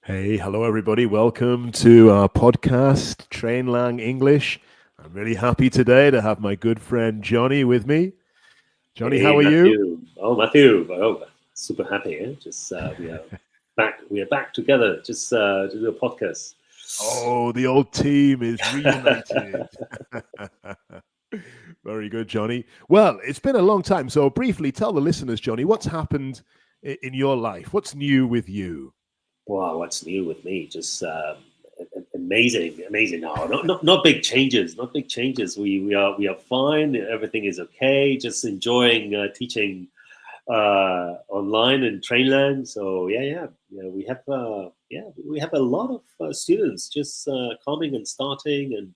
Hey, hello everybody. Welcome to our podcast, Trainlang English. I'm really happy today to have my good friend Johnny with me. Johnny, Hey how are you? Matthew. Matthew. Super happy. Just we are back. We are back together. Just to do a podcast. Oh, the old team is reunited. Very good, Johnny. Well, it's been a long time. So, briefly, tell the listeners, Johnny, what's happened in your life? What's new with you? Wow, what's new with me? Just amazing. Now, not big changes. Not big changes. We are fine. Everything is okay. Just enjoying teaching online in Trainlang. So yeah. We have a lot of students just coming and starting, and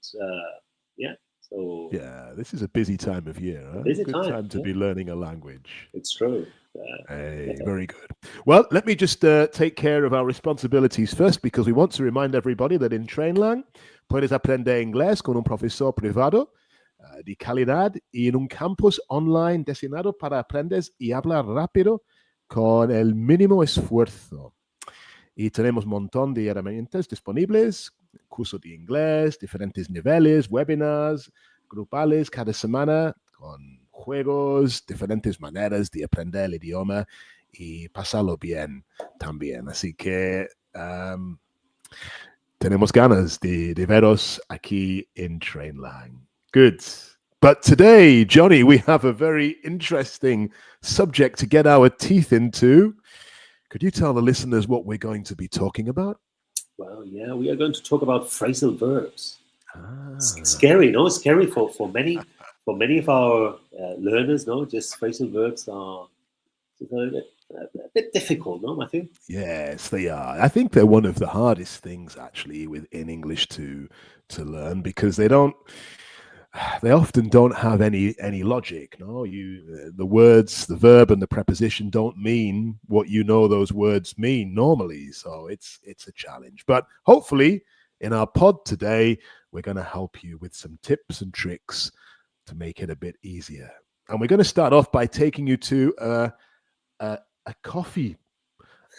yeah. So Yeah, this is a busy time of year, a huh? busy Good time. time to Yeah, be learning a language. it's true. Hey, Yeah. very good. Well, let me just take care of our responsibilities first because we want to remind everybody that in Trainlang puedes aprender inglés con un profesor privado de calidad y en un campus online diseñado para aprendes y hablar rápido con el mínimo esfuerzo. Y tenemos un montón de herramientas disponibles, curso de inglés, diferentes niveles, webinars, grupales cada semana, con juegos, diferentes maneras de aprender el idioma y pasarlo bien también. Así que tenemos ganas de veros aquí en Trainlang. Good. But today, Johnny, we have a very interesting subject to get our teeth into. Could you tell the listeners what we're going to be talking about? Well, yeah, we are going to talk about phrasal verbs. Ah, Scary, no? Scary for many of our learners. No, just phrasal verbs are a bit difficult, no, Matthew? yes, they are. I think they're one of the hardest things actually within English to learn because they often don't have any logic. No, the words, the verb, and the preposition don't mean what you know those words mean normally. So it's a challenge. But hopefully, in our pod today, we're going to help you with some tips and tricks to make it a bit easier. And we're going to start off by taking you to a coffee,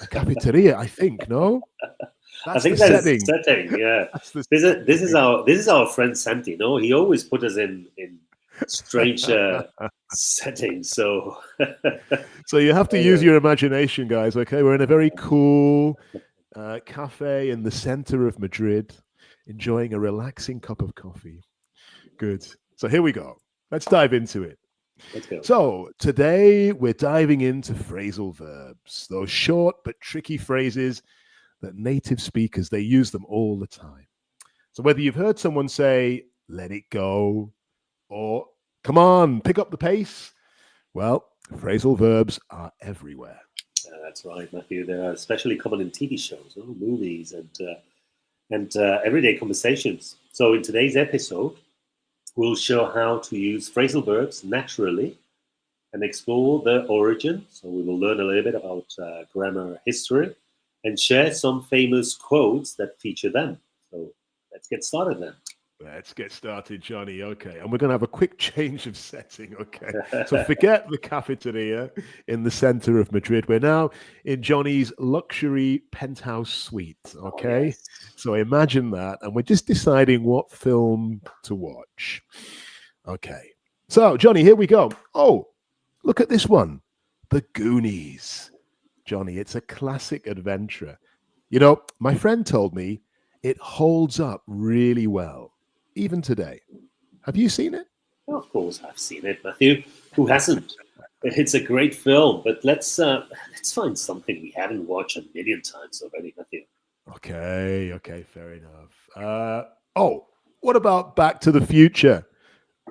a cafeteria. I think no, I that's the think that is the setting. setting. Yeah, That's the setting. this is our friend Santi. No, he always put us in strange settings. So So you have to use your imagination, guys. Okay, we're in a very cool cafe in the center of Madrid, enjoying a relaxing cup of coffee. Good. So here we go. Let's dive into it. let's go. So today we're diving into phrasal verbs, those short but tricky phrases that native speakers they use them all the time. So whether you've heard someone say "let it go" or "come on, pick up the pace," well, phrasal verbs are everywhere. That's right, Matthew. They are especially common in TV shows, no? Movies, and everyday conversations. So in today's episode, we'll show how to use phrasal verbs naturally and explore their origin. So we will learn a little bit about grammar history and share some famous quotes that feature them. So let's get started then. Let's get started, Johnny. Okay. And we're going to have a quick change of setting. Okay. So forget the cafeteria in the center of Madrid. We're now in Johnny's luxury penthouse suite. Oh, Okay. yes. So imagine that. And we're just deciding what film to watch. Okay. So, Johnny, here we go. Oh, look at this one, The Goonies. Johnny, it's a classic adventure. You know, my friend told me it holds up really well, even today. Have you seen it? Well, of course, I've seen it, Matthew. Who hasn't? It's a great film, but let's find something we haven't watched a million times already, Matthew. Okay, fair enough. Oh, what about Back to the Future?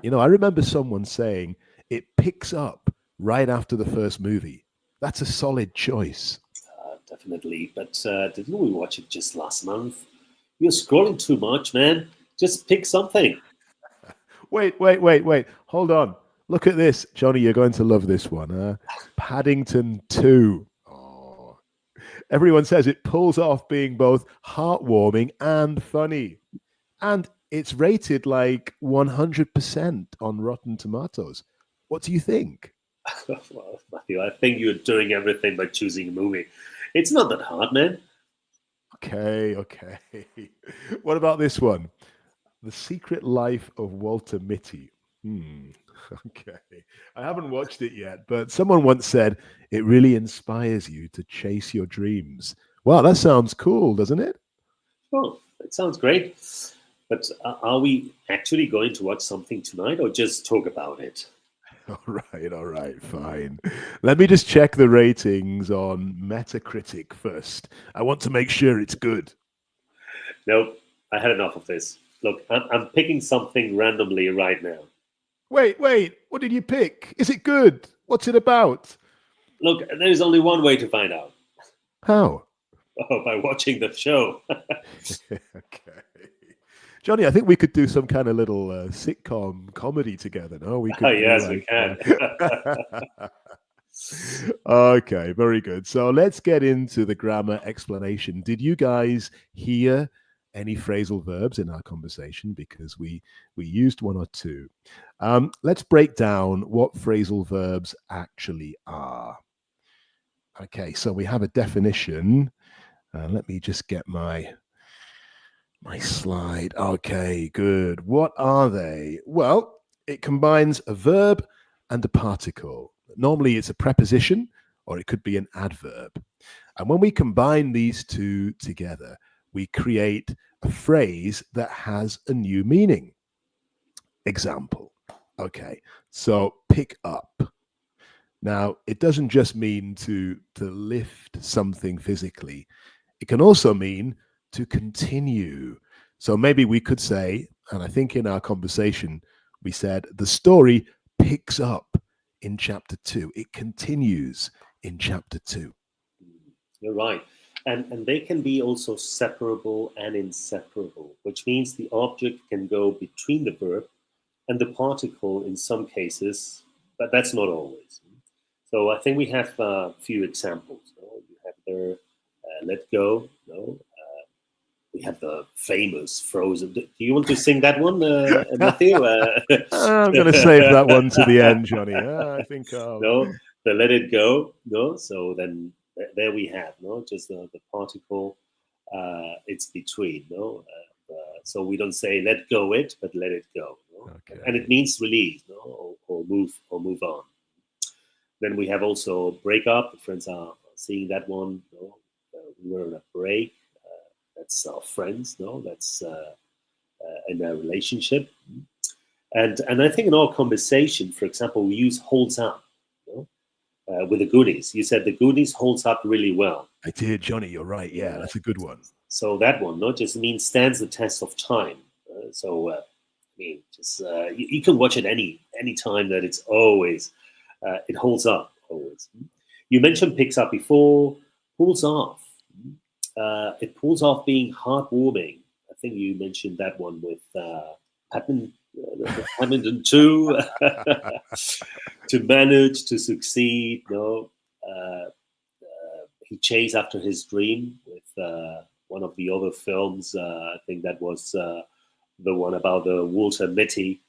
You know, I remember someone saying it picks up right after the first movie. That's a solid choice. Definitely, but didn't we watch it just last month? You're scrolling too much, man. Just pick something. Wait. Hold on. Look at this. Johnny, you're going to love this one. Paddington 2. Oh. Everyone says it pulls off being both heartwarming and funny. And it's rated like 100% on Rotten Tomatoes. What do you think? Well, Matthew, I think you're doing everything by choosing a movie. It's not that hard, man. Okay. What about this one? The Secret Life of Walter Mitty. Okay. I haven't watched it yet, but someone once said it really inspires you to chase your dreams. Wow, that sounds cool, doesn't it? Oh, that sounds great. But are we actually going to watch something tonight or just talk about it? All right, fine. Let me just check the ratings on Metacritic first. I want to make sure it's good. Nope, I had enough of this. Look, I'm picking something randomly right now. Wait, what did you pick? Is it good? What's it about? Look, there's only one way to find out. How? Oh, by watching the show. Okay. Johnny, I think we could do some kind of little sitcom comedy together. No, we could do Yes, we can. Okay, very good. So let's get into the grammar explanation. Did you guys hear any phrasal verbs in our conversation? Because we used one or two. Let's break down what phrasal verbs actually are. Okay, so we have a definition. Let me just get my slide. Okay, good. What are they? Well, it combines a verb and a particle. Normally it's a preposition or it could be an adverb. And when we combine these two together, we create a phrase that has a new meaning. Example. Okay, so pick up. Now, it doesn't just mean to lift something physically. It can also mean to continue. So maybe we could say, and I think in our conversation, we said the story picks up in chapter 2. It continues in chapter 2. You're right. And they can be also separable and inseparable, which means the object can go between the verb and the particle in some cases, but that's not always. So I think we have a few examples. You have the let go. We have the famous Frozen. Do you want to sing that one, Matthew? I'm going to save that one to the end, Johnny. I think No, the let it go. No, so then there we have just the particle. It's between. So we don't say let go it, but let it go. Okay. And it means release, or move on. Then we have also break up. Friends are seeing that one. We were on a break. That's our friends. That's in a relationship. And I think in our conversation, for example, we use holds up with the Goonies. You said the Goonies holds up really well. I did, Johnny. You're right. Yeah, that's a good one. So that one, just means stands the test of time. I mean, just you can watch it any time that it's always it holds up always. You mentioned picks up before, pulls off. It pulls off being heartwarming. I think you mentioned that one with Hamilton 2 to manage to succeed. He chased after his dream with one of the other films. I think that was the one about the Walter Mitty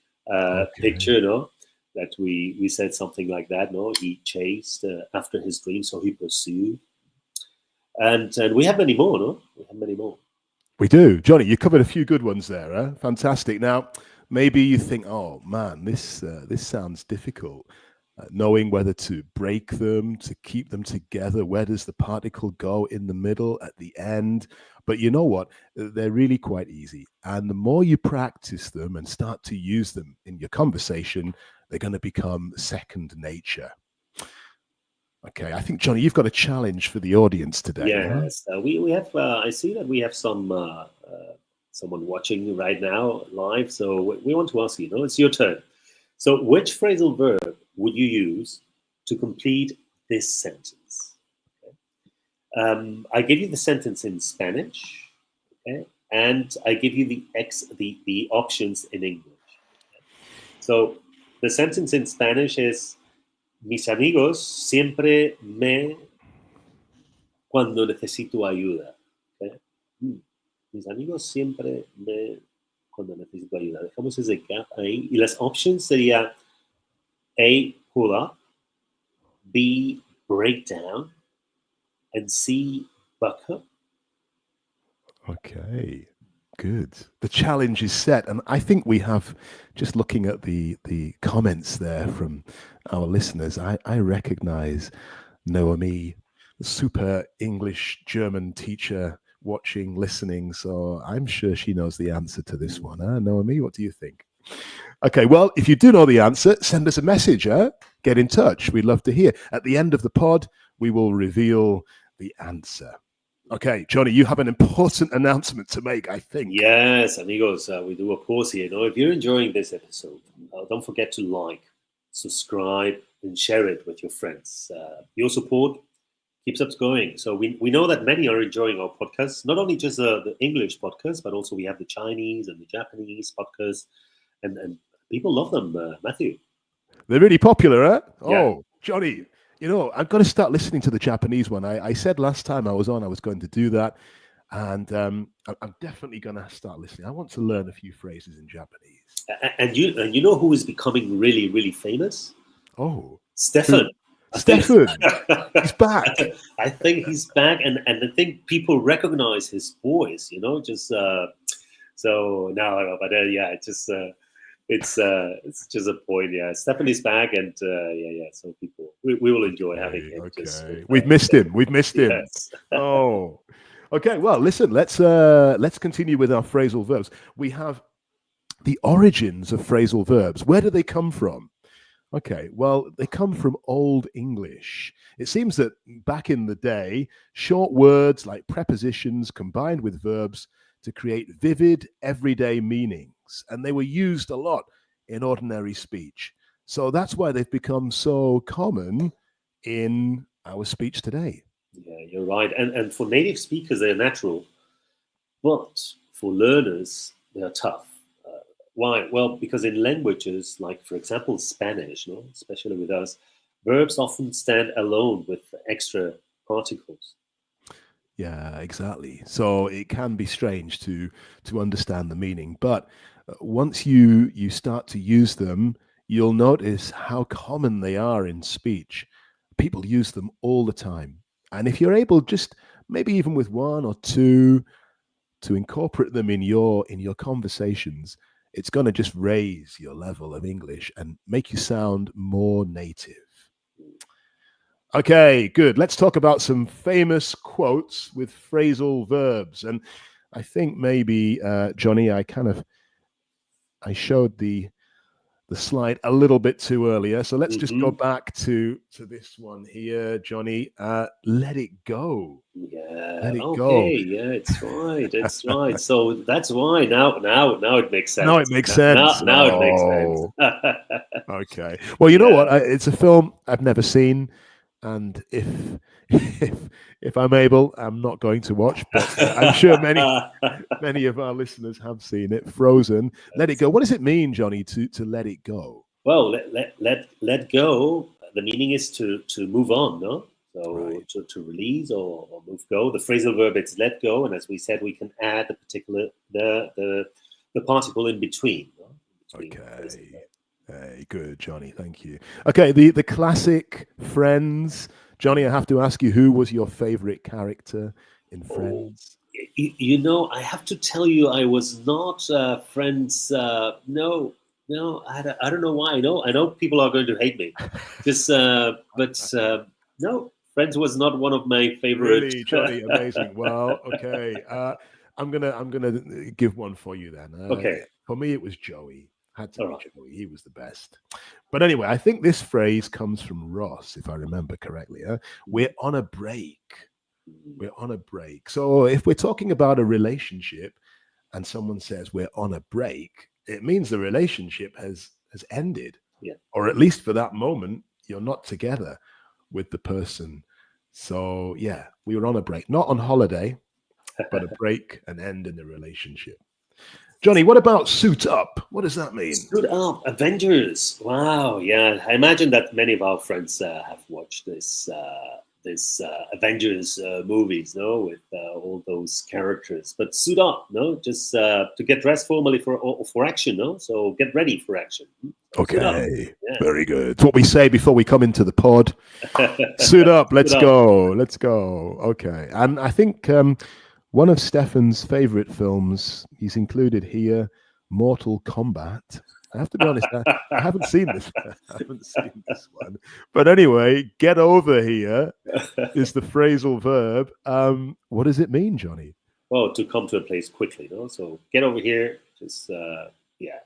picture. That we said something like that. He chased after his dream, so he pursued. And we have many more. We have many more. We do. Johnny, you covered a few good ones there. Huh? Fantastic. Now, maybe you think, oh man, this sounds difficult. Knowing whether to break them, to keep them together, where does the particle go in the middle, at the end? But you know what? They're really quite easy. And the more you practice them and start to use them in your conversation, they're going to become second nature. Okay, I think, Johnny, you've got a challenge for the audience today. Yes, we have. I see that we have someone watching right now live. So we want to ask you. It's your turn. So, which phrasal verb would you use to complete this sentence? Okay. I give you the sentence in Spanish, okay, and I give you the options in English. Okay? So, the sentence in Spanish is: Mis amigos siempre me cuando necesito ayuda. Okay? Mis amigos siempre me cuando necesito ayuda. Dejamos ese gap ahí. Y las options sería A, pull up, B, break down, and C, buck up. Okay, good. The challenge is set, and I think we have, just looking at the comments there from our listeners, I recognize Noemi, the super English German teacher, watching, listening. So I'm sure she knows the answer to this one. Huh? Noemi, what do you think? Okay, well, if you do know the answer, send us a message. Get in touch. We'd love to hear. At the end of the pod, we will reveal the answer. Okay, Johnny, you have an important announcement to make, I think. Yes, amigos, we do a pause here. If you're enjoying this episode, don't forget to like, subscribe, and share it with your friends. Your support keeps us going. So we know that many are enjoying our podcast, not only just the English podcast, but also we have the Chinese and the Japanese podcast, and people love them, Matthew. They're really popular, huh? Yeah. Oh, Johnny, I've got to start listening to the Japanese one. I said last time I was on, I was going to do that. And I'm definitely going to start listening. I want to learn a few phrases in Japanese. And you know who is becoming really, really famous? Oh. Stefan. Stefan. He's back. I think he's back. And I think people recognize his voice, just so now, but yeah, it's just a point. Yeah, Stefan is back, and yeah. So people, we will enjoy having him. Okay, we've missed him. Yes. Oh, okay. Well, listen. Let's continue with our phrasal verbs. We have the origins of phrasal verbs. Where do they come from? Okay, well, they come from Old English. It seems that back in the day, short words like prepositions combined with verbs to create vivid, everyday meanings, and they were used a lot in ordinary speech. So that's why they've become so common in our speech today. Yeah, you're right. And for native speakers, they're natural, but for learners, they are tough. Why? Well, because in languages like, for example, Spanish, especially with us, verbs often stand alone with extra particles. Yeah, exactly. So it can be strange to understand the meaning, but once you start to use them, you'll notice how common they are in speech. People use them all the time, and if you're able, just maybe even with one or two, to incorporate them in your conversations, it's going to just raise your level of English and make you sound more native. Okay, good. Let's talk about some famous quotes with phrasal verbs. And I think maybe, Johnny, I showed the slide a little bit too earlier. So let's just go back to this one here, Johnny. Let it go. Yeah. Let it go. Yeah, it's right. It's right. So that's why now it makes sense. Now it makes sense. Now it makes sense. Okay. Well, you know what? It's a film I've never seen, and if I'm able, I'm not going to watch, but I'm sure many of our listeners have seen it. Frozen. Let it go. What does it mean, Johnny, to let it go? Well, let go. The meaning is to move on, no? So Right. to release or move go. The phrasal verb is let go, and as we said, we can add the particular the particle in between. No? Okay. Hey, good, Johnny. Thank you. Okay, the classic Friends. Johnny, I have to ask you, who was your favorite character in Friends? I have to tell you, I was not Friends. No, I don't know why. I know people are going to hate me. But no, Friends was not one of my favorite. Really, Johnny, amazing. Well, okay. I'm gonna give one for you then. Okay. For me, it was Joey. Had to All be right. Joey. He was the best. But anyway, I think this phrase comes from Ross, if I remember correctly. We're on a break. We're on a break. So if we're talking about a relationship and someone says we're on a break, it means the relationship has ended. Yeah. Or at least for that moment, you're not together with the person. So yeah, we were on a break, not on holiday, but a break, an end in the relationship. Johnny, what about suit up? What does that mean? Suit up, Avengers. Wow, yeah. I imagine that many of our friends have watched this Avengers movies, no, with all those characters. But suit up, no, just to get dressed formally for action, no. So get ready for action. Okay, yeah. Very good. It's what we say before we come into the pod. Suit up. Let's go. Let's go. Okay, and I think One of Stefan's favorite films, he's included here, Mortal Kombat. I have to be honest, I haven't seen this. I haven't seen this one. But anyway, get over here is the phrasal verb. What does it mean, Johnny? Well, to come to a place quickly, no? So get over here, just yeah.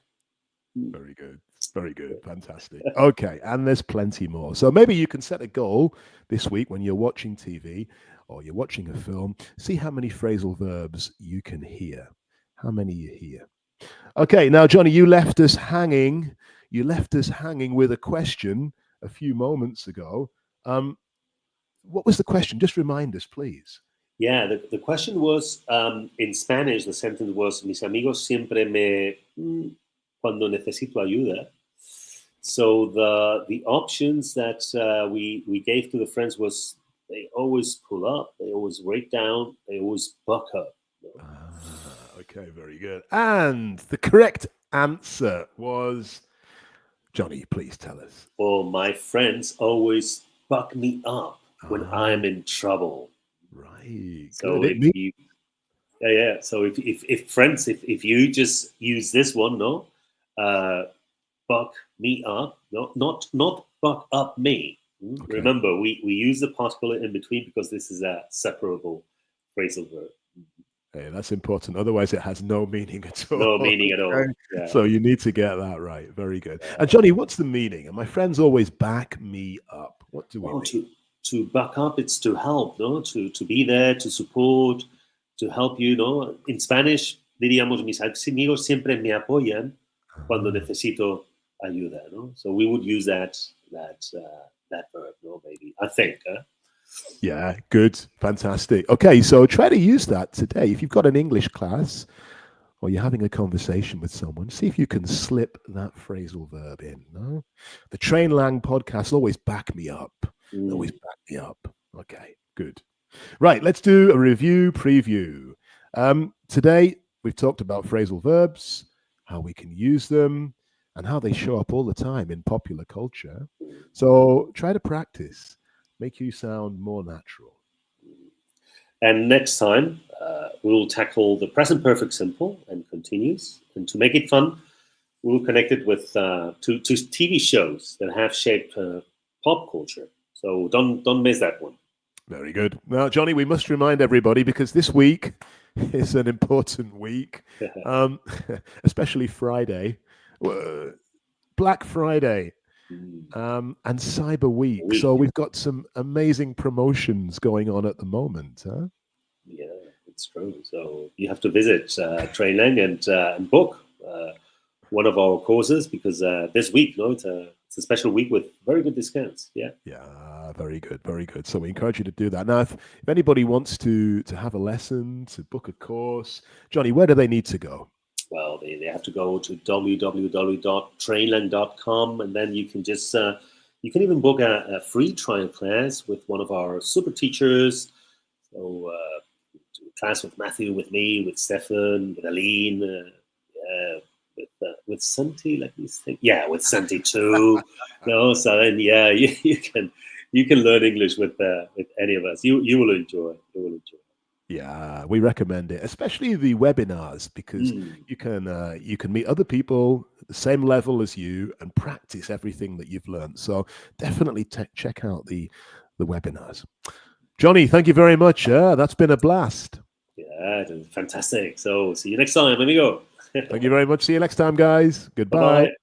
Very good. Very good. Fantastic. Okay, and there's plenty more. So maybe you can set a goal this week when you're watching TV or you're watching a film. See how many phrasal verbs you can hear. How many you hear. Okay, now, Johnny, you left us hanging. You left us hanging with a question a few moments ago. What was the question? Just remind us, please. Yeah, the question was, in Spanish, the sentence was, mis amigos siempre me cuando necesito ayuda. So the options that we gave to the friends was, they always pull up, they always break down, they always buck up. Okay, very good. And the correct answer was, Johnny, please tell us. Well, my friends always buck me up when I'm in trouble. Right. So good. if you, yeah. So if friends, if you just use this one, no, buck me up, no, not buck up me. Okay. Remember, we use the particle in between because this is a separable phrasal verb. Hey, that's important. Otherwise, it has no meaning at all. No meaning at all. Yeah. So you need to get that right. Very good. And Johnny, what's the meaning? And my friends always back me up. What do we mean? To back up, it's to help, no? To be there, to support, to help you, no? In Spanish, diríamos, mis amigos siempre me apoyan cuando necesito ayuda, no? So we would use that verb, no? Maybe, I think. Yeah, good. Fantastic. Okay, so try to use that today. If you've got an English class or you're having a conversation with someone, see if you can slip that phrasal verb in. No? The Trainlang podcast always back me up. Always back me up. Okay, good. Right, let's do a review preview. Today, we've talked about phrasal verbs, how we can use them, and how they show up all the time in popular culture. So try to practice. Make you sound more natural. And next time, we'll tackle the present perfect simple and continuous. And to make it fun, we'll connect it with two TV shows that have shaped pop culture. So don't miss that one. Very good. Now, Johnny, we must remind everybody, because this week is an important week, especially Friday, Black Friday. And Cyber Week. So we've got some amazing promotions going on at the moment, huh? Yeah, it's true. So you have to visit Trainlang and book one of our courses, because this week, no, it's a special week with very good discounts. Yeah. Yeah, very good, very good. So we encourage you to do that. Now, if anybody wants to have a lesson, to book a course, Johnny, where do they need to go? Well, they have to go to www.trainlang.com, and then you can just you can even book a free trial class with one of our super teachers. So class with Matthew, with me, with Stefan, with Aline, with Santi. Let me think. Yeah, with Santi too. No, so then you can learn English with any of us. You will enjoy. You will enjoy. Yeah, we recommend it, especially the webinars, because you can meet other people at the same level as you and practice everything that you've learned. So definitely check out the webinars. Johnny, thank you very much. That's been a blast. Yeah, fantastic. So see you next time, amigo. Thank you very much. See you next time, guys. Goodbye. Bye-bye.